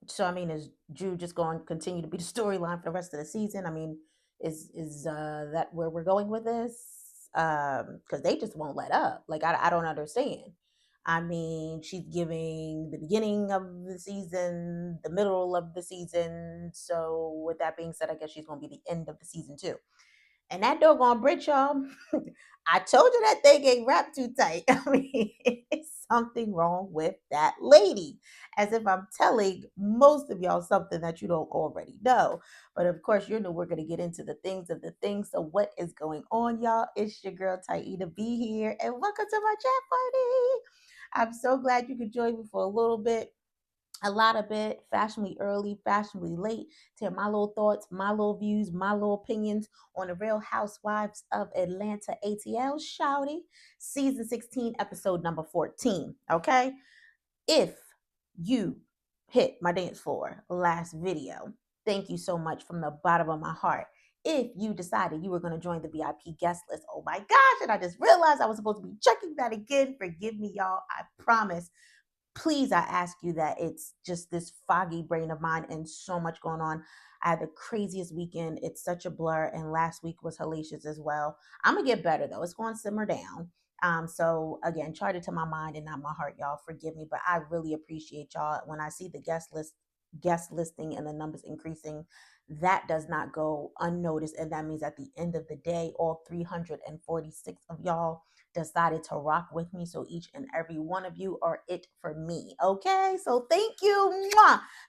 So I mean, is Drew just going to continue to be the storyline for the rest of the season? I mean, is that where we're going with this? Because they just won't let up. Like I don't understand. I mean, she's giving the beginning of the season, the middle of the season. So with that being said, I guess she's going to be the end of the season too. And that doggone Brit, y'all, I told you that thing ain't wrapped too tight. I mean, it's something wrong with that lady. As if I'm telling most of y'all something that you don't already know. But of course, you know we're going to get into the things of the things. So what is going on, y'all? It's your girl, Taida B here. And welcome to my chat party. I'm so glad you could join me for a little bit, a lot of it, fashionably early, fashionably late, to my little thoughts, my little views, my little opinions on the Real Housewives of Atlanta ATL, Shouty, season 16, episode number 14. Okay? If you hit my dance floor last video, thank you so much from the bottom of my heart. If you decided you were going to join the VIP guest list, oh my gosh, and I just realized I was supposed to be checking that again. Forgive me, y'all. I promise. Please, I ask you that. It's just this foggy brain of mine and so much going on. I had the craziest weekend. It's such a blur, and last week was hellacious as well. I'm gonna get better though. It's going to simmer down. So again, chart it to my mind and not my heart, y'all. Forgive me, but I really appreciate y'all. When I see the guest listing and the numbers increasing, that does not go unnoticed, and that means at the end of the day, all 346 of y'all decided to rock with me. So each and every one of you are it for me. Okay. So thank you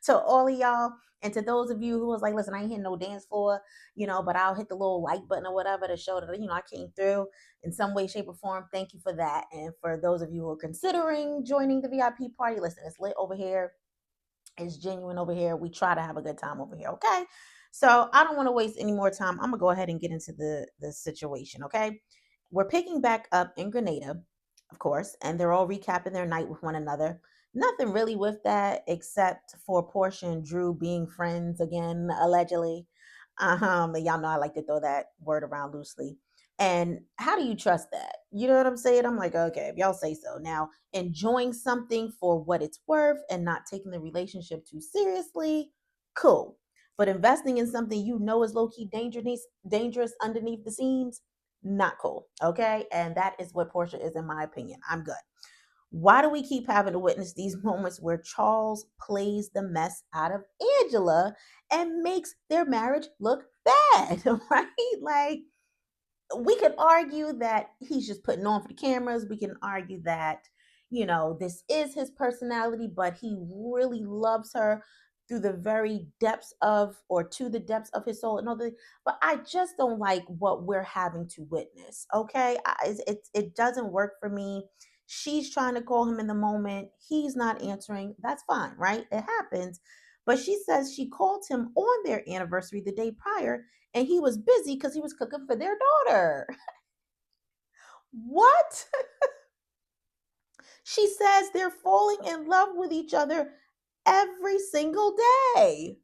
to all of y'all. And to those of you who was like, listen, I ain't hitting no dance floor, but I'll hit the little like button or whatever to show that, I came through in some way, shape, or form. Thank you for that. And for those of you who are considering joining the VIP party, listen, it's lit over here. It's genuine over here. We try to have a good time over here. Okay. So I don't want to waste any more time. I'm gonna go ahead and get into the situation. Okay. We're picking back up in Grenada, of course, and they're all recapping their night with one another. Nothing really with that except for Portia and Drew being friends again, allegedly. And y'all know I like to throw that word around loosely. And how do you trust that? You know what I'm saying? I'm like, okay, if y'all say so. Now, enjoying something for what it's worth and not taking the relationship too seriously, cool. But investing in something you know is low key dangerous underneath the scenes, not cool. Okay. And that is what Portia is, in my opinion. I'm good. Why do we keep having to witness these moments where Charles plays the mess out of Angela and makes their marriage look bad? Right? Like, we could argue that he's just putting on for the cameras. We can argue that, this is his personality, but he really loves her through the very depths of, or to the depths of his soul and all that. But I just don't like what we're having to witness. Okay. It doesn't work for me. She's trying to call him in the moment. He's not answering. That's fine, right? It happens. But she says she called him on their anniversary the day prior and he was busy because he was cooking for their daughter. What? She says they're falling in love with each other every single day.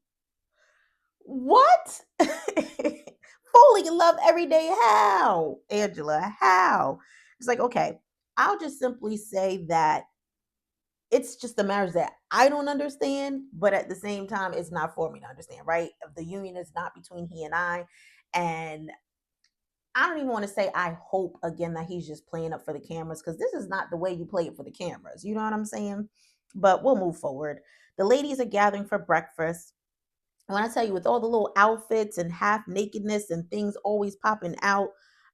What? Falling in love every day? How, Angela? How? It's like, okay, I'll just simply say that it's just a marriage that I don't understand, but at the same time, it's not for me to understand, right? The union is not between he and I. And I don't even want to say I hope again that he's just playing up for the cameras, because this is not the way you play it for the cameras. You know what I'm saying? But we'll move forward. The ladies are gathering for breakfast. When I tell you, with all the little outfits and half nakedness and things always popping out,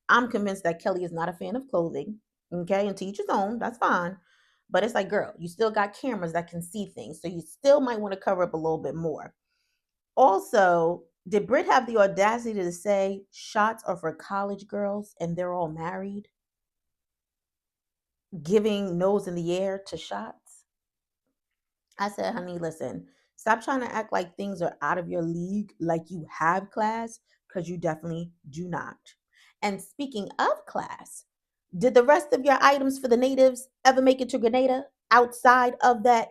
I'm convinced that Kelly is not a fan of clothing. Okay, and to each his own, that's fine. But it's like, girl, you still got cameras that can see things, so you still might want to cover up a little bit more. Also, did Brit have the audacity to say shots are for college girls and they're all married, giving nose in the air to shots? I said, honey, listen, stop trying to act like things are out of your league, like you have class, because you definitely do not. And speaking of class, did the rest of your items for the natives ever make it to Grenada outside of that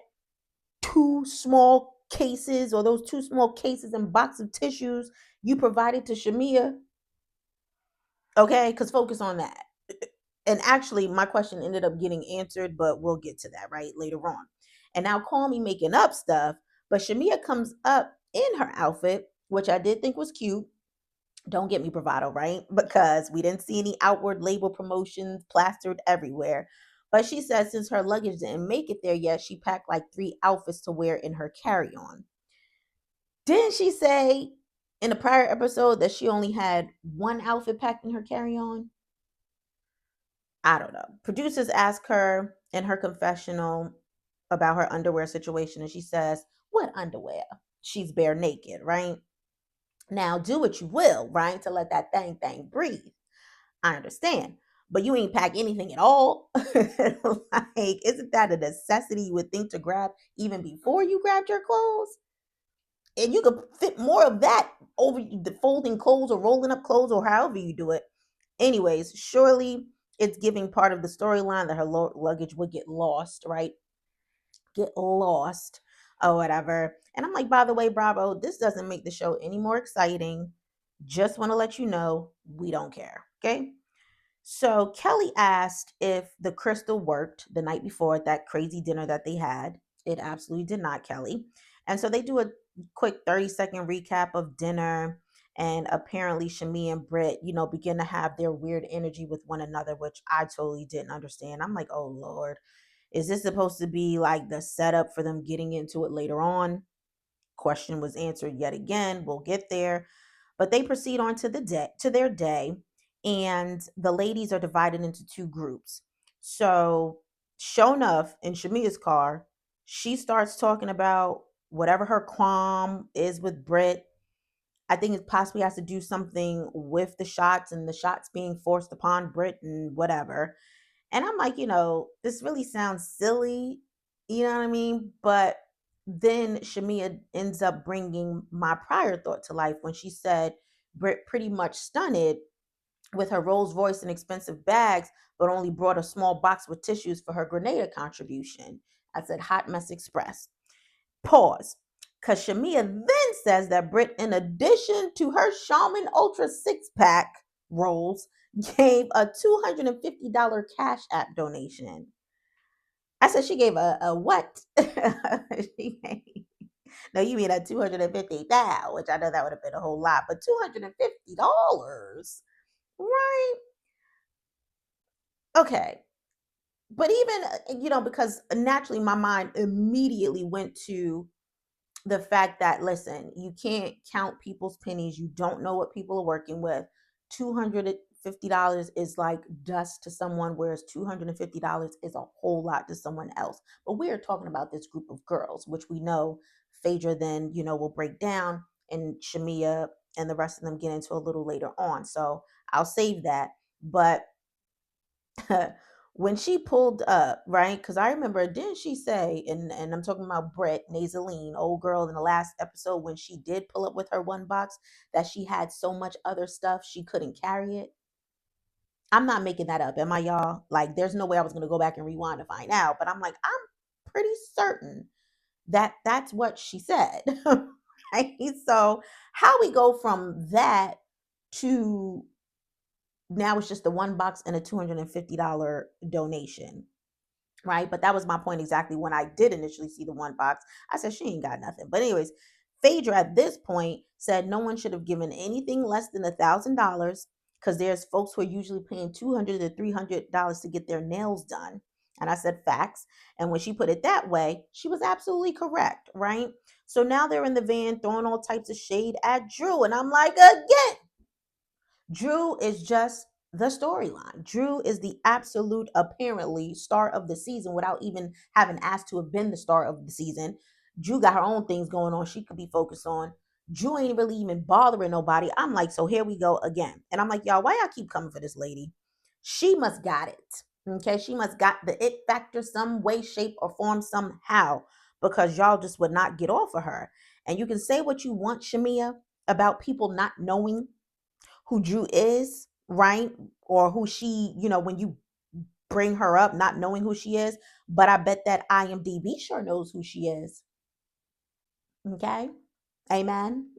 two small cases, or those two small cases and box of tissues you provided to Shamea? Okay, because focus on that. And actually, my question ended up getting answered, but we'll get to that right later on. And now call me making up stuff, But Shamea comes up in her outfit, which I did think was cute. Don't get me bravado, right? Because we didn't see any outward label promotions plastered everywhere. But she said since her luggage didn't make it there yet, she packed like 3 outfits to wear in her carry on. Didn't she say in a prior episode that she only had one outfit packed in her carry on? I don't know. Producers ask her in her confessional about her underwear situation, and she says, "What underwear?" She's bare naked, right? Now, do what you will, right? To let that thing breathe. I understand. But you ain't pack anything at all. Like, isn't that a necessity you would think to grab even before you grabbed your clothes? And you could fit more of that over the folding clothes or rolling up clothes or however you do it. Anyways, surely it's giving part of the storyline that her luggage would get lost, right? Get lost or whatever. And I'm like, by the way, Bravo, this doesn't make the show any more exciting. Just want to let you know we don't care. Okay. So Kelly asked if the crystal worked the night before at that crazy dinner that they had. It absolutely did not, Kelly. And so they do a quick 30-second recap of dinner. And apparently, Shamea and Brit, begin to have their weird energy with one another, which I totally didn't understand. I'm like, oh, Lord, is this supposed to be like the setup for them getting into it later on? Question was answered yet again. We'll get there. But they proceed on to their day, and the ladies are divided into 2 groups. So, sure enough, in Shamea's car, she starts talking about whatever her qualm is with Brit. I think it possibly has to do something with the shots and the shots being forced upon Brit and whatever. And I'm like, this really sounds silly, you know what I mean? But then Shamea ends up bringing my prior thought to life when she said Brit pretty much stunned with her Rolls Royce and expensive bags, but only brought a small box with tissues for her Grenada contribution. I said, Hot Mess Express. Pause. Because Shamea then says that Brit, in addition to her Charmin Ultra 6-pack rolls, gave a $250 Cash App donation. I said she gave a what? No, you mean a 250,000, which I know that would have been a whole lot, but $250, right? Okay. But even, because naturally my mind immediately went to the fact that, listen, you can't count people's pennies. You don't know what people are working with. $250 is like dust to someone, whereas $250 is a whole lot to someone else. But we are talking about this group of girls, which we know Phaedra then, will break down, and Shamea and the rest of them get into a little later on. So I'll save that. But when she pulled up, right? Because I remember, didn't she say, and I'm talking about Brett Nazaline, old girl in the last episode, when she did pull up with her one box, that she had so much other stuff she couldn't carry it? I'm not making that up, am I, y'all? Like, there's no way I was going to go back and rewind to find out, but I'm like, I'm pretty certain that that's what she said. Right? So, how we go from that to now it's just the one box and a $250 donation, right? But that was my point exactly when I did initially see the one box. I said, she ain't got nothing. But, anyways, Phaedra at this point said no one should have given anything less than $1,000 because there's folks who are usually paying $200 to $300 to get their nails done. And I said, facts. And when she put it that way, she was absolutely correct, right? So now they're in the van throwing all types of shade at Drew. And I'm like, again, Drew is just the storyline. Drew is the absolute, apparently, star of the season without even having asked to have been the star of the season. Drew got her own things going on she could be focused on. Drew ain't really even bothering nobody. I'm like, so here we go again. And I'm like, y'all, why y'all keep coming for this lady? She must got it. Okay, she must got the it factor some way, shape, or form somehow, because y'all just would not get off of her. And you can say what you want, Shamea, about people not knowing who Drew is, right? Or who she, when you bring her up, not knowing who she is. But I bet that IMDb sure knows who she is. Okay. Amen.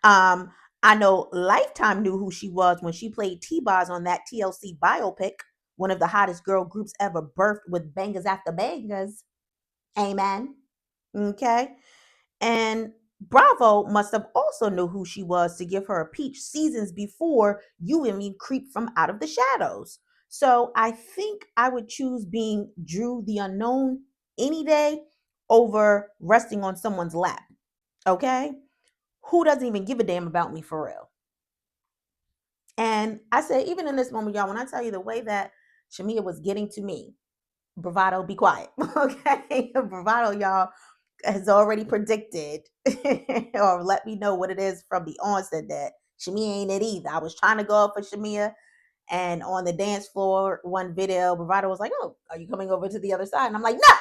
I know Lifetime knew who she was when she played T-Boz on that TLC biopic, one of the hottest girl groups ever birthed with bangers after bangers. Amen. Okay. And Bravo must have also knew who she was to give her a peach seasons before you and me creep from out of the shadows. So I think I would choose being Drew the Unknown any day over resting on someone's lap. Okay? Who doesn't even give a damn about me for real? And I said, even in this moment, y'all, when I tell you the way that Shamea was getting to me, bravado, be quiet. Okay? Bravado, y'all, has already predicted or let me know what it is from the onset that Shamea ain't it either. I was trying to go up for Shamea, and on the dance floor, one video, Bravado was like, "Oh, are you coming over to the other side?" And I'm like, "No,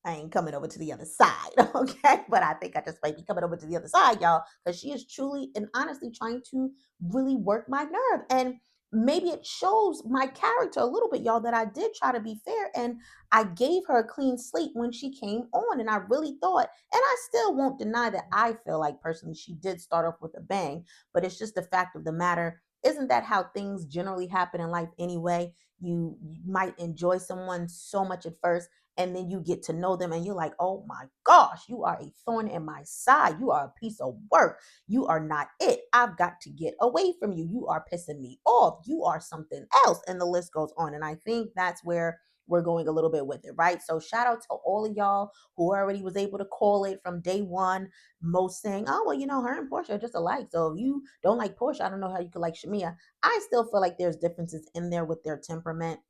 I ain't coming over to the other side." Okay. But I think I just might be coming over to the other side, y'all, because she is truly and honestly trying to really work my nerve. And maybe it shows my character a little bit, y'all, that I did try to be fair and I gave her a clean slate when she came on. And I really thought, and I still won't deny that I feel like personally she did start off with a bang, but it's just the fact of the matter. Isn't that how things generally happen in life anyway? You might enjoy someone so much at first, and then you get to know them and you're like, oh my gosh, you are a thorn in my side, you are a piece of work, you are not it, I've got to get away from you, you are pissing me off, you are something else, and the list goes on. And I think that's where we're going a little bit with it, right? So shout out to all of y'all who already was able to call it from day one. Most saying, oh well, her and Portia are just alike, so if you don't like Portia, I don't know how you could like Shamea. I still feel like there's differences in there with their temperament,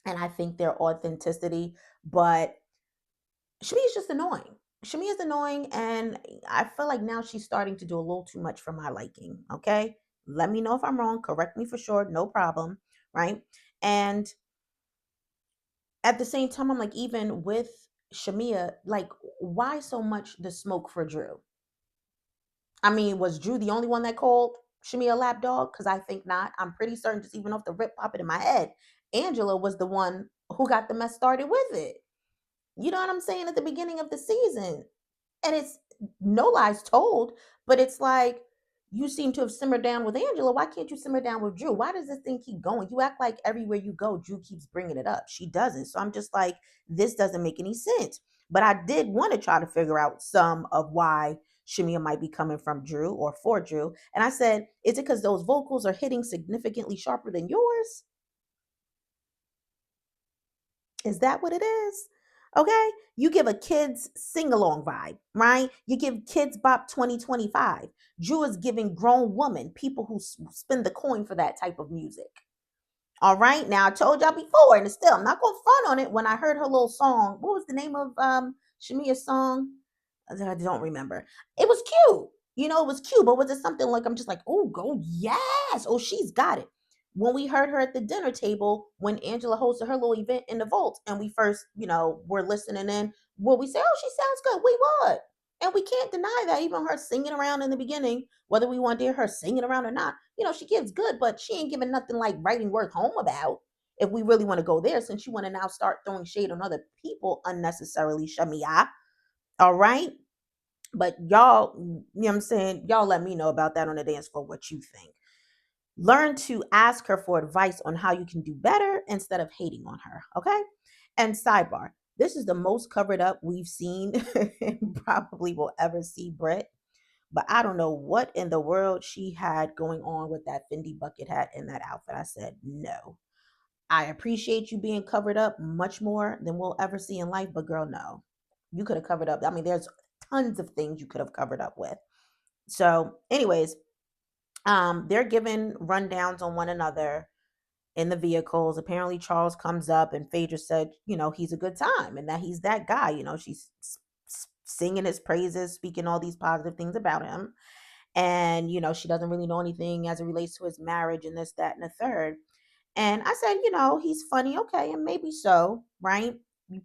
and I think their authenticity. But Shmi is just annoying. Shmi is annoying, and I feel like now she's starting to do a little too much for my liking. Okay, let me know if I'm wrong. Correct me for sure, no problem. Right, and at the same time, I'm like, even with Shamea, like, why so much the smoke for Drew? I mean, was Drew the only one that called Shamea a lapdog? Because I think not. I'm pretty certain, just even off the rip popping in my head, Angela was the one who got the mess started with it. You know what I'm saying? At the beginning of the season. And it's no lies told, but it's like you seem to have simmered down with Angela. Why can't you simmer down with Drew? Why does this thing keep going? You act like everywhere you go, Drew keeps bringing it up. She doesn't. So I'm just like, this doesn't make any sense. But I did want to try to figure out some of why Shamia might be coming from Drew or for Drew. And I said, is it because those vocals are hitting significantly sharper than yours? Is that what it is? Okay. You give a kids sing along vibe, right? You give kids bop 2025. Drew is giving grown woman, people who spend the coin for that type of music. All right. Now I told y'all before, and still I'm not gonna front on it. When I heard her little song, what was the name of Shamia's song? I don't remember. It was cute. It was cute, but was it something like I'm just like, oh, go yes. Oh, she's got it. When we heard her at the dinner table, when Angela hosted her little event in the vault, and we first, were listening in, what we say, oh, she sounds good. We would. And we can't deny that. Even her singing around in the beginning, whether we want to hear her singing around or not, she gives good, but she ain't giving nothing like writing worth home about. If we really want to go there, since you want to now start throwing shade on other people unnecessarily, Shamia. All right. But y'all, what I'm saying? Y'all let me know about that on the dance floor, what you think. Learn to ask her for advice on how you can do better instead of hating on her. Okay. And sidebar, this is the most covered up we've seen and probably will ever see Brit. But I don't know what in the world she had going on with that Fendi bucket hat and that outfit. I said, no. I appreciate you being covered up much more than we'll ever see in life, but girl, no. You could have covered up. I mean, there's tons of things you could have covered up with. So, anyways, they're giving rundowns on one another in the vehicles. Apparently, Charles comes up and Phaedra said, he's a good time and that he's that guy. She's singing his praises, speaking all these positive things about him. And, she doesn't really know anything as it relates to his marriage and this, that, and the third. And I said, he's funny. Okay. And maybe so, right? You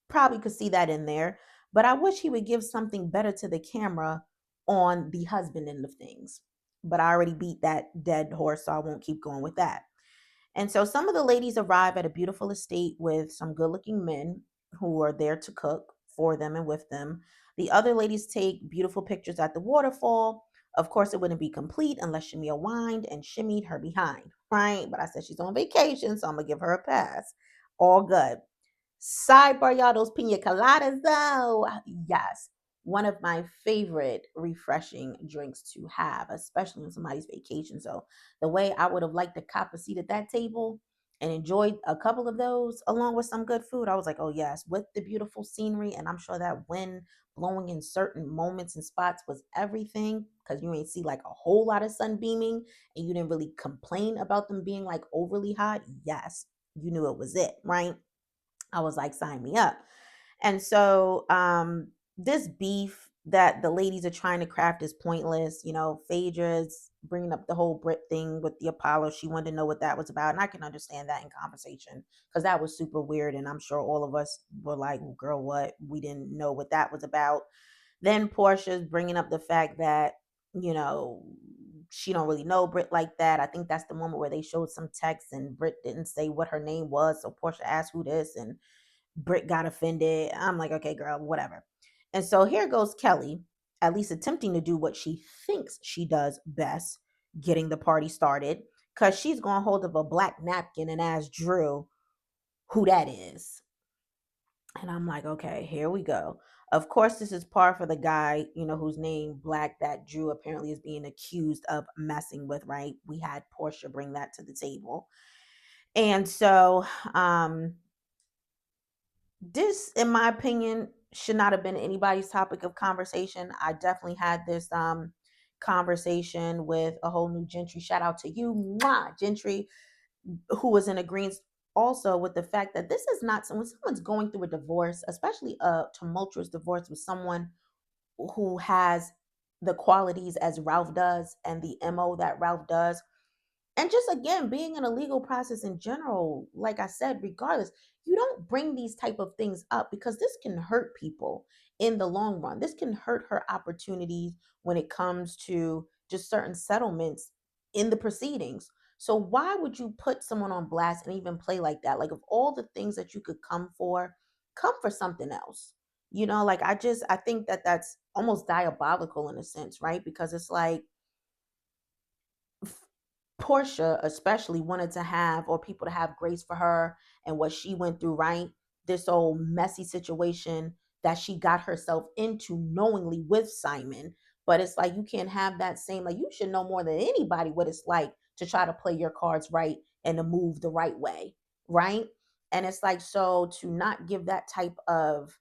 probably could see that in there. But I wish he would give something better to the camera on the husband end of things. But I already beat that dead horse, so I won't keep going with that. And so some of the ladies arrive at a beautiful estate with some good looking men who are there to cook for them and with them. The other ladies take beautiful pictures at the waterfall. Of course, it wouldn't be complete unless Shamia whined and shimmied her behind, right? But I said she's on vacation, so I'm going to give her a pass. All good. Sidebar, y'all, those pina coladas, though. Yes. one of my favorite refreshing drinks to have, especially on somebody's vacation. So the way I would have liked to cop a seat at that table and enjoyed a couple of those along with some good food, I was like, oh yes, with the beautiful scenery. And I'm sure that wind blowing in certain moments and spots was everything, because you ain't see like a whole lot of sun beaming and you didn't really complain about them being like overly hot. Yes, you knew it was it, right? I was like, sign me up. And so this beef that the ladies are trying to craft is pointless. You know, Phaedra's bringing up the whole Brit thing with the Apollo. She wanted to know what that was about. And I can understand that in conversation because that was super weird. And I'm sure all of us were like, well, girl, what? We didn't know what that was about. Then Portia's bringing up the fact that, you know, she don't really know Brit like that. I think that's the moment where they showed some text and Brit didn't say what her name was. So Portia asked who this, and Brit got offended. I'm like, okay, girl, whatever. And so here goes Kelly, at least attempting to do what she thinks she does best, getting the party started, because she's going to hold up a black napkin and ask Drew who that is. And I'm like, okay, here we go. Of course, this is par for the guy, you know, whose name Black that Drew apparently is being accused of messing with, right? We had Portia bring that to the table. And so, this, in my opinion, should not have been anybody's topic of conversation. I definitely had this conversation with a whole new Gentry. Shout out to you, mwah, Gentry, who was in agreement also with the fact that this is not when someone's going through a divorce, especially a tumultuous divorce with someone who has the qualities as Ralph does and the MO that Ralph does, and just again being in a legal process in general, like I said, regardless, you don't bring these type of things up because this can hurt people in the long run. This can hurt her opportunities when it comes to just certain settlements in the proceedings. So why would you put someone on blast and even play like that? Like, of all the things that you could come for something else. You know, like I think that that's almost diabolical in a sense, right? Because it's like Portia especially wanted to have, or people to have grace for her and what she went through, right? This old messy situation that she got herself into knowingly with Simon. But it's like you can't have that same, like you should know more than anybody what it's like to try to play your cards right and to move the right way, right? And it's like, so to not give that type of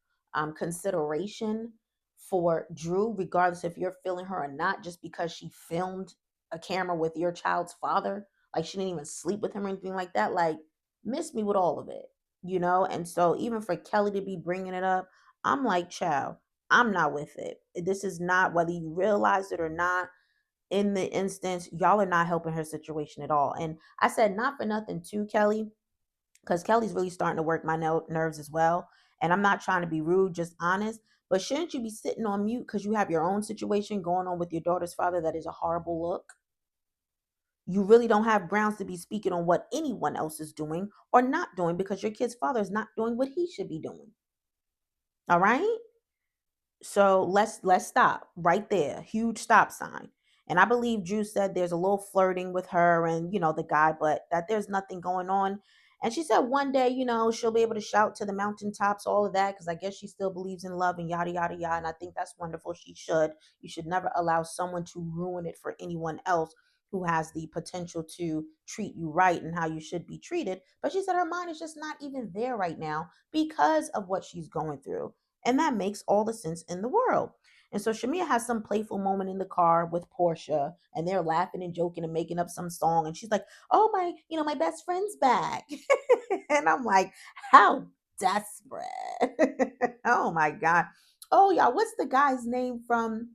consideration for Drew, regardless if you're feeling her or not, just because she filmed a camera with your child's father, like she didn't even sleep with him or anything like that, like miss me with all of it, you know? And so even for Kelly to be bringing it up, I'm like, child, I'm not with it. This is not, whether you realize it or not, in the instance, y'all are not helping her situation at all. And I said, not for nothing to Kelly, because Kelly's really starting to work my nerves as well. And I'm not trying to be rude, just honest. But shouldn't you be sitting on mute because you have your own situation going on with your daughter's father that is a horrible look? You really don't have grounds to be speaking on what anyone else is doing or not doing because your kid's father is not doing what he should be doing. All right? So let's stop right there. Huge stop sign. And I believe Drew said there's a little flirting with her and the guy, but that there's nothing going on. And she said one day, she'll be able to shout to the mountaintops, all of that, because I guess she still believes in love and yada yada yada. And I think that's wonderful. She should. You should never allow someone to ruin it for anyone else who has the potential to treat you right and how you should be treated. But she said her mind is just not even there right now because of what she's going through. And that makes all the sense in the world. And so Shamea has some playful moment in the car with Portia, and they're laughing and joking and making up some song. And she's like, "Oh my, my best friend's back." And I'm like, "How desperate!" Oh my god. Oh y'all, what's the guy's name from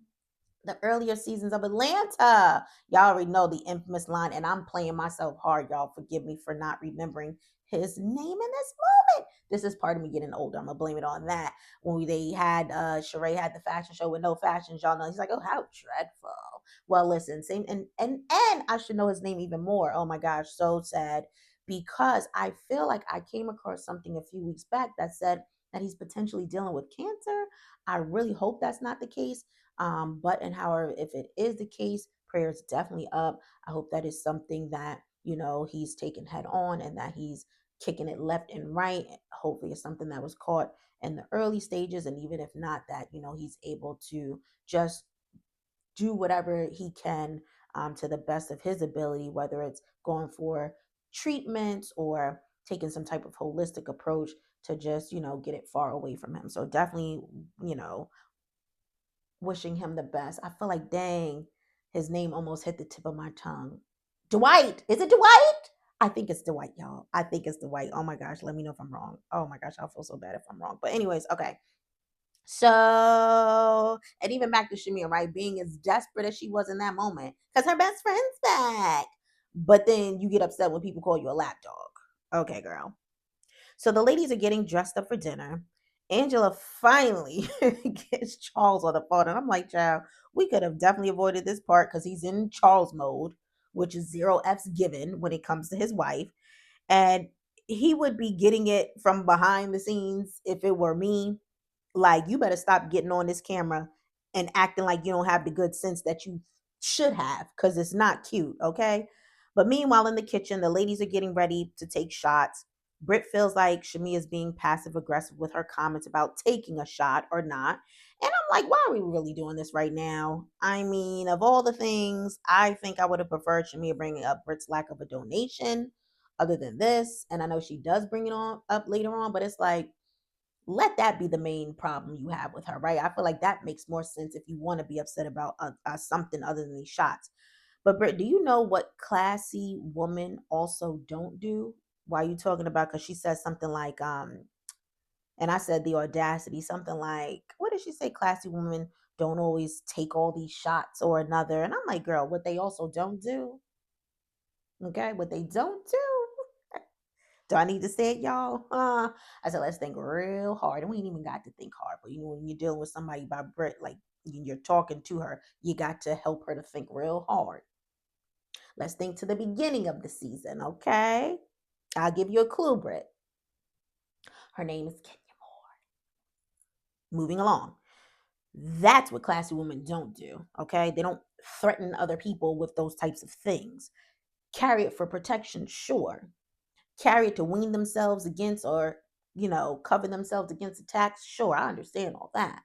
the earlier seasons of Atlanta? Y'all already know the infamous line, and I'm playing myself hard. Y'all forgive me for not remembering his name in this moment. This is part of me getting older. I'm gonna blame it on that. When they had Sheree had the fashion show with no fashions, y'all know he's like, oh, how dreadful. Well, listen, same and I should know his name even more. Oh my gosh, so sad. Because I feel like I came across something a few weeks back that said that he's potentially dealing with cancer. I really hope that's not the case. But and however, if it is the case, prayers definitely up. I hope that is something that he's taken head on and that he's kicking it left and right. Hopefully, it's something that was caught in the early stages, and even if not that, he's able to just do whatever he can, to the best of his ability, whether it's going for treatments or taking some type of holistic approach to just, get it far away from him. So definitely, you know, wishing him the best. I feel like, dang, his name almost hit the tip of my tongue. Dwight. Is it Dwight? I think it's Dwight, y'all. I think it's Dwight. Oh my gosh. Let me know if I'm wrong. Oh my gosh. I'll feel so bad if I'm wrong. But, anyways, okay. So, and even back to Shamea, right? Being as desperate as she was in that moment, because her best friend's back. But then you get upset when people call you a lapdog. Okay, girl. So the ladies are getting dressed up for dinner. Angela finally gets Charles on the phone. And I'm like, child, we could have definitely avoided this part because he's in Charles mode, which is zero F's given when it comes to his wife. And he would be getting it from behind the scenes if it were me. Like, you better stop getting on this camera and acting like you don't have the good sense that you should have, because it's not cute, okay? But meanwhile, in the kitchen, the ladies are getting ready to take shots. Britt feels like Shamia is being passive aggressive with her comments about taking a shot or not. And I'm like, why are we really doing this right now? I mean, of all the things, I think I would have preferred Shamia bringing up Britt's lack of a donation other than this. And I know she does bring it on up later on, but it's like, let that be the main problem you have with her, right? I feel like that makes more sense if you want to be upset about something other than these shots. But Britt, do you know what classy women also don't do? Why are you talking about? Because she says something like, and I said the audacity, something like, what did she say? Classy women don't always take all these shots or another. And I'm like, girl, what they also don't do, okay? What they don't do. Do I need to say it, y'all? I said, let's think real hard. And we ain't even got to think hard. But when you're dealing with somebody by Brit, like you're talking to her, you got to help her to think real hard. Let's think to the beginning of the season, okay? I'll give you a clue, Brit. Her name is Kenya Moore. Moving along. That's what classy women don't do, okay? They don't threaten other people with those types of things. Carry it for protection, sure. Carry it to wean themselves against, or cover themselves against attacks, sure, I understand all that.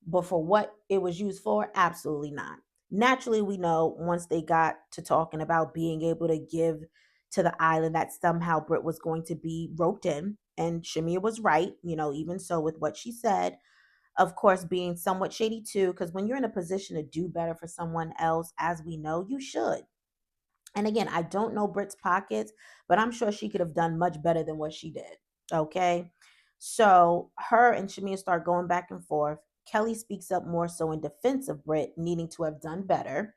But for what it was used for, absolutely not. Naturally, we know once they got to talking about being able to give to the island, that somehow Britt was going to be roped in. And Shamia was right, even so, with what she said, of course, being somewhat shady too, because when you're in a position to do better for someone else, as we know, you should. And again, I don't know Britt's pockets, but I'm sure she could have done much better than what she did. Okay. So her and Shamia start going back and forth. Kelly speaks up more so in defense of Britt needing to have done better,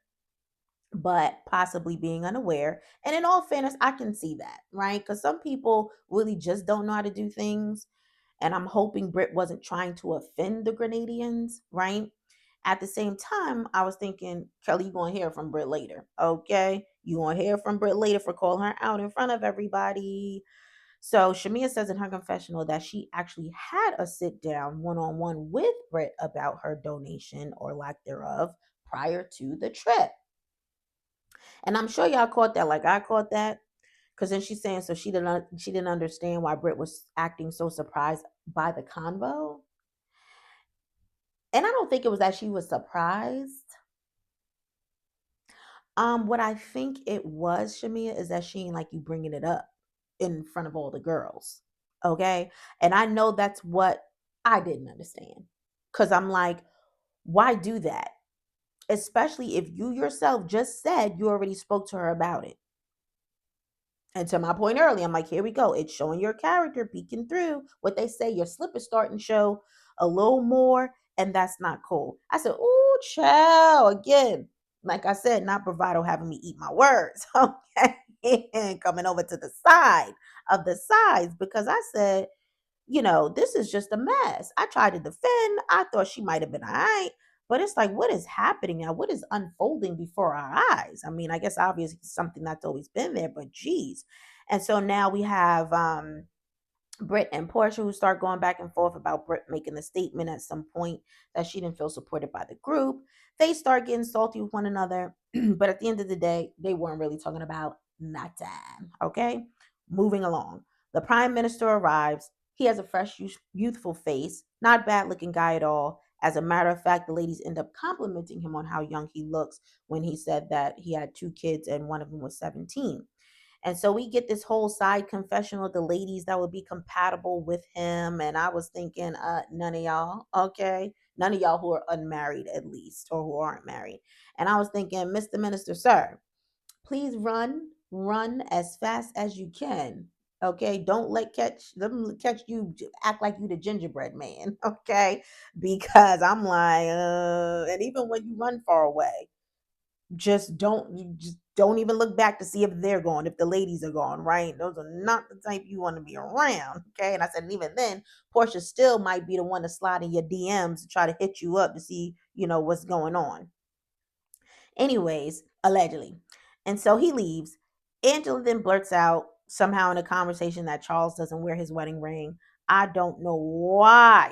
but possibly being unaware. And in all fairness, I can see that, right? Because some people really just don't know how to do things. And I'm hoping Britt wasn't trying to offend the Grenadians, right? At the same time, I was thinking, Kelly, you gonna hear from Britt later, okay? You gonna hear from Britt later for calling her out in front of everybody. So Shamia says in her confessional that she actually had a sit down one-on-one with Britt about her donation or lack thereof prior to the trip. And I'm sure y'all caught that, like I caught that. Because then she's saying, so she didn't understand why Britt was acting so surprised by the convo. And I don't think it was that she was surprised. What I think it was, Shamia, is that she ain't like you bringing it up in front of all the girls. Okay. And I know that's what I didn't understand. Because I'm like, why do that? Especially if you yourself just said you already spoke to her about it. And to my point earlier, I'm like, here we go. It's showing your character peeking through. What they say, your slip is starting to show a little more, and that's not cool. I said, ooh, child. Again, like I said, not bravado having me eat my words. Okay. And coming over to the side of the sides, because I said, this is just a mess. I tried to defend. I thought she might have been all right. But it's like, what is happening now? What is unfolding before our eyes? I mean, I guess obviously it's something that's always been there, but geez. And so now we have Britt and Portia, who start going back and forth about Britt making a statement at some point that she didn't feel supported by the group. They start getting salty with one another. But at the end of the day, they weren't really talking about nothing. Okay. Moving along. The prime minister arrives. He has a fresh, youthful face, not bad looking guy at all. As a matter of fact, the ladies end up complimenting him on how young he looks when he said that he had two kids and one of them was 17. And so we get this whole side confessional of the ladies that would be compatible with him. And I was thinking, none of y'all, okay? None of y'all who are unmarried, at least, or who aren't married. And I was thinking, Mr. Minister, sir, please run as fast as you can. Okay, don't let catch them catch you act like you the gingerbread man. Okay, because I'm like, and even when you run far away, just don't even look back to see if they're gone, if the ladies are gone, right? Those are not the type you want to be around. Okay. And I said, and even then, Portia still might be the one to slide in your DMs to try to hit you up to see, what's going on. Anyways, allegedly. And so he leaves. Angela then blurts out somehow in a conversation that Charles doesn't wear his wedding ring. I don't know why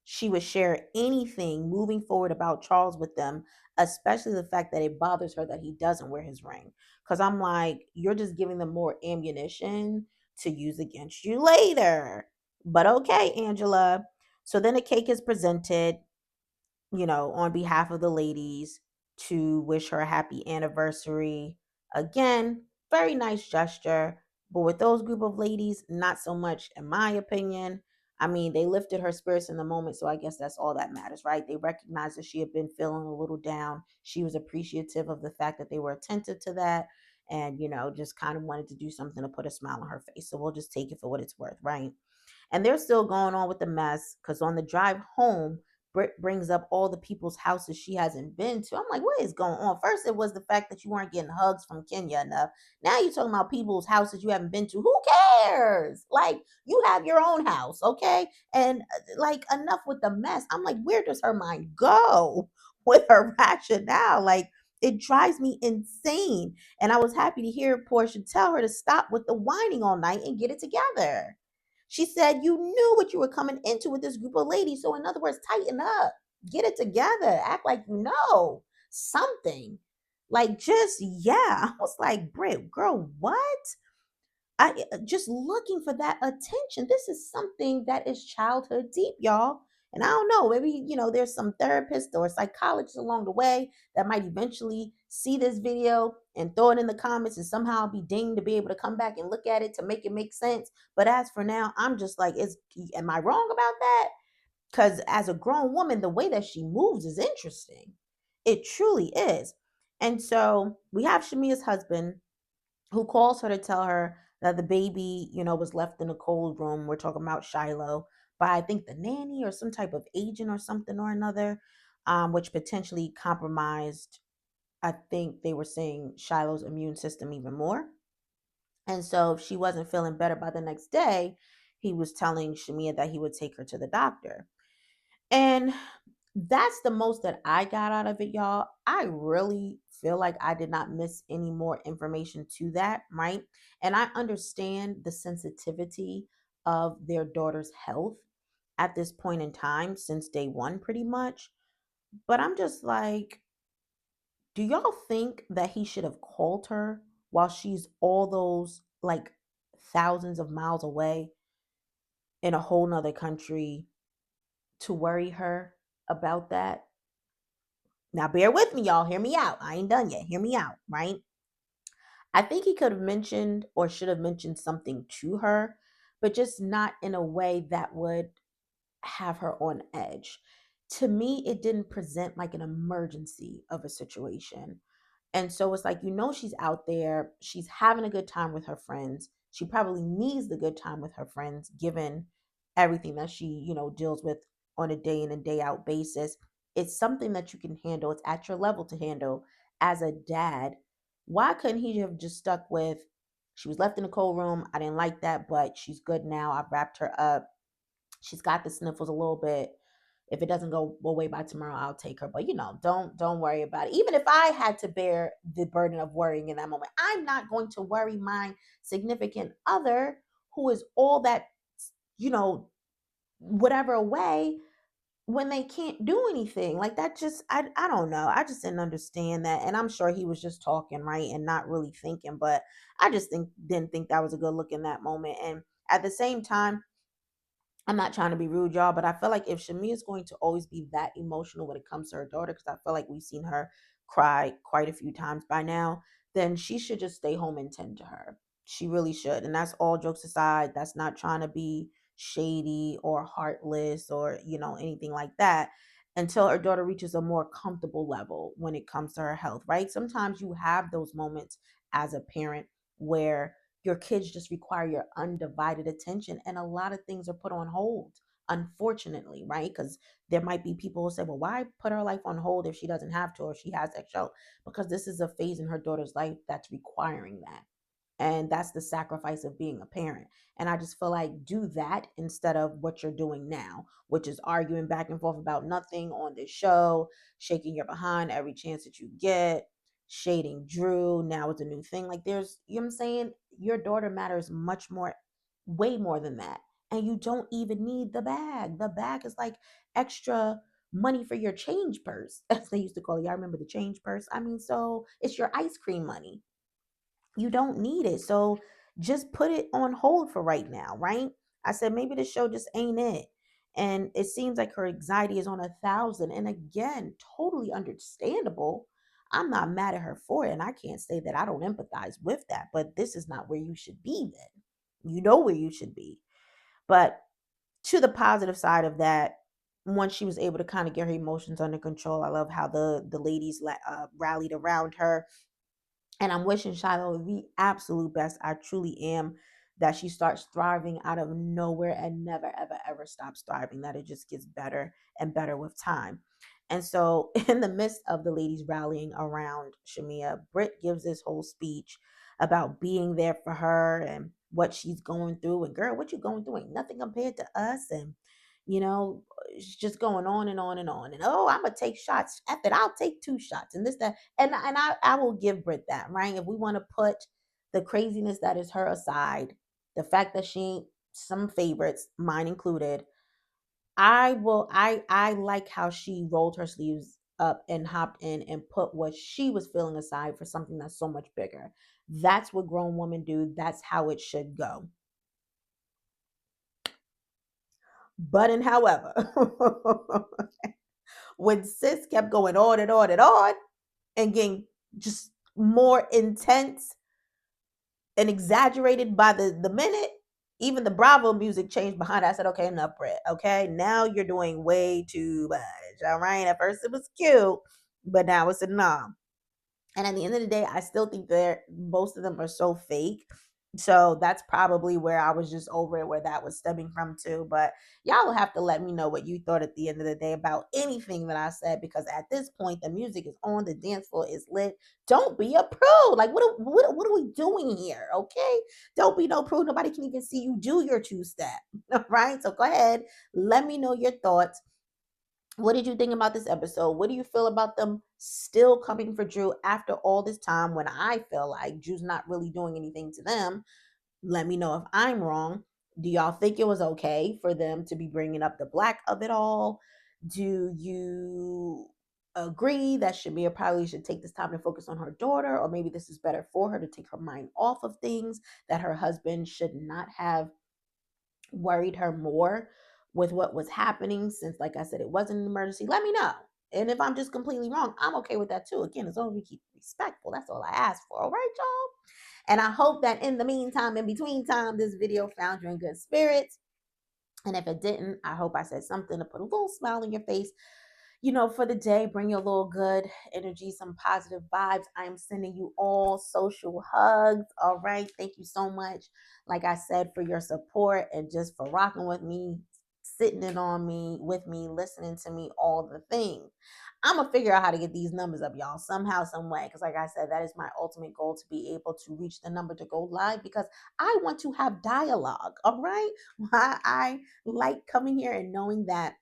she would share anything moving forward about Charles with them, especially the fact that it bothers her that he doesn't wear his ring. Because I'm like, you're just giving them more ammunition to use against you later. But okay, Angela. So then a cake is presented, on behalf of the ladies to wish her a happy anniversary. Again, very nice gesture. But with those group of ladies, not so much, in my opinion. I mean, they lifted her spirits in the moment, so I guess that's all that matters, right? They recognized that she had been feeling a little down. She was appreciative of the fact that they were attentive to that and, just kind of wanted to do something to put a smile on her face. So we'll just take it for what it's worth, right? And they're still going on with the mess because on the drive home, Britt brings up all the people's houses she hasn't been to. I'm like, what is going on? First, it was the fact that you weren't getting hugs from Kenya enough. Now you're talking about people's houses you haven't been to. Who cares? Like, you have your own house, okay? And like, enough with the mess. I'm like, where does her mind go with her rationale? Like, it drives me insane. And I was happy to hear Portia tell her to stop with the whining all night and get it together. She said, you knew what you were coming into with this group of ladies. So, in other words, tighten up, get it together, act like you know something. Like, just, yeah. I was like, Brit, girl, what? I just looking for that attention. This is something that is childhood deep, y'all. And I don't know, maybe, there's some therapist or psychologist along the way that might eventually see this video and throw it in the comments and somehow be dinged to be able to come back and look at it to make it make sense. But as for now, I'm just like, am I wrong about that? Because as a grown woman, the way that she moves is interesting. It truly is. And so we have Shamea's husband who calls her to tell her that the baby, was left in a cold room. We're talking about Shiloh by I think the nanny or some type of agent or something or another, which potentially compromised, I think they were saying, Shiloh's immune system even more. And so if she wasn't feeling better by the next day, he was telling Shamea that he would take her to the doctor. And that's the most that I got out of it, y'all. I really feel like I did not miss any more information to that, right? And I understand the sensitivity of their daughter's health at this point in time since day one, pretty much. But I'm just like, do y'all think that he should have called her while she's all those like thousands of miles away in a whole nother country to worry her about that? Now, bear with me, y'all. Hear me out. I ain't done yet. Hear me out, right? I think he could have mentioned or should have mentioned something to her, but just not in a way that would have her on edge. To me, it didn't present like an emergency of a situation. And so it's like, she's out there, she's having a good time with her friends. She probably needs the good time with her friends, given everything that she, deals with on a day in and day out basis. It's something that you can handle. It's at your level to handle as a dad. Why couldn't he have just stuck with, she was left in a cold room. I didn't like that, but she's good now. I've wrapped her up. She's got the sniffles a little bit. If it doesn't go away by tomorrow, I'll take her. But don't worry about it. Even if I had to bear the burden of worrying in that moment, I'm not going to worry my significant other who is all that, you know, whatever away when they can't do anything. Like that just I don't know. I just didn't understand that. And I'm sure he was just talking, right? And not really thinking, but I just didn't think that was a good look in that moment. And at the same time, I'm not trying to be rude, y'all, but I feel like if Shamia is going to always be that emotional when it comes to her daughter, because I feel like we've seen her cry quite a few times by now, then she should just stay home and tend to her. She really should. And that's all jokes aside. That's not trying to be shady or heartless or, anything like that until her daughter reaches a more comfortable level when it comes to her health, right? Sometimes you have those moments as a parent where your kids just require your undivided attention, and a lot of things are put on hold, unfortunately, right? Because there might be people who say, well, why put her life on hold if she doesn't have to, or if she has that show? Because this is a phase in her daughter's life that's requiring that, and that's the sacrifice of being a parent. And I just feel like do that instead of what you're doing now, which is arguing back and forth about nothing on this show, shaking your behind every chance that you get, shading Drew. Now it's a new thing. Like, there's, you know what I'm saying? Your daughter matters much more, way more than that. And you don't even need the bag. The bag is like extra money for your change purse, as they used to call it. I remember the change purse. I mean, so it's your ice cream money. You don't need it. So just put it on hold for right now, right? I said maybe the show just ain't it. And it seems like her anxiety is on 1,000. And again, totally understandable. I'm not mad at her for it. And I can't say that I don't empathize with that. But this is not where you should be then. You know where you should be. But to the positive side of that, once she was able to kind of get her emotions under control, I love how the ladies rallied around her, and I'm wishing Shiloh the absolute best. I truly am. That she starts thriving out of nowhere and never, ever, ever stops thriving. That it just gets better and better with time. And so, in the midst of the ladies rallying around Shamea, Britt gives this whole speech about being there for her and what she's going through. And girl, what you going through ain't nothing compared to us. And you know, it's just going on and on and on. And oh, I'm gonna take shots. After that, I'll take two shots and this, that. And I will give Brit that, right? If we want to put the craziness that is her aside, the fact that she ain't some favorites, mine included, I like how she rolled her sleeves up and hopped in and put what she was feeling aside for something that's so much bigger. That's what grown women do. That's how it should go. But and however, when sis kept going on and on and on and getting just more intense and exaggerated by the minute, even the Bravo music changed behind it. I said, okay, enough, Brett. Okay, now you're doing way too much. All right, at first it was cute, but now it's a nom. And at the end of the day, I still think that most of them are so fake. So that's probably where I was just over it, where that was stemming from too. But y'all will have to let me know what you thought at the end of the day about anything that I said, because at this point the music is on, the dance floor is lit. Don't be a prude. Like what are we doing here? Okay, don't be no prude. Nobody can even see you do your two step. All right. So go ahead, let me know your thoughts. What did you think about this episode? What do you feel about them still coming for Drew after all this time when I feel like Drew's not really doing anything to them? Let me know if I'm wrong. Do y'all think it was okay for them to be bringing up the black of it all? Do you agree that Shamir probably should take this time to focus on her daughter, or maybe this is better for her to take her mind off of things, that her husband should not have worried her more with what was happening, since, like I said, it wasn't an emergency? Let me know. And if I'm just completely wrong, I'm okay with that too. Again, as long as we keep it respectful, that's all I ask for. All right, y'all? And I hope that in the meantime, in between time, this video found you in good spirits. And if it didn't, I hope I said something to put a little smile on your face, for the day. Bring your little good energy, some positive vibes. I am sending you all social hugs. All right. Thank you so much, like I said, for your support and just for rocking with me, sitting in on me, with me, listening to me, all the things. I'm gonna figure out how to get these numbers up, y'all, somehow, some way. Because, like I said, that is my ultimate goal, to be able to reach the number to go live, because I want to have dialogue. All right. I like coming here and knowing that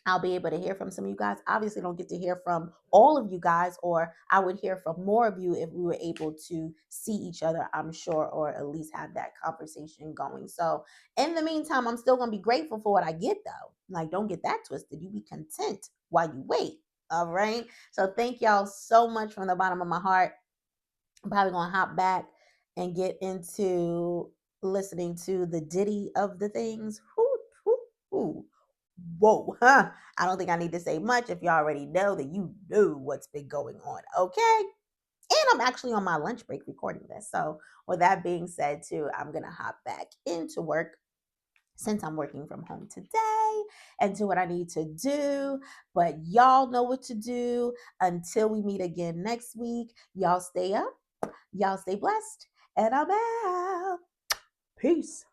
I'll be able to hear from some of you guys. Obviously, don't get to hear from all of you guys, or I would hear from more of you if we were able to see each other, I'm sure, or at least have that conversation going. So, in the meantime, I'm still going to be grateful for what I get, though. Like, don't get that twisted. You be content while you wait. All right. So, thank y'all so much from the bottom of my heart. I'm probably going to hop back and get into listening to the ditty of the things. Whoo, Whoa, huh? I don't think I need to say much. If you already know, then you know what's been going on, okay? And I'm actually on my lunch break recording this. So, with that being said, too, I'm going to hop back into work since I'm working from home today and do what I need to do. But y'all know what to do. Until we meet again next week, y'all stay up, y'all stay blessed, and I'm out. Peace.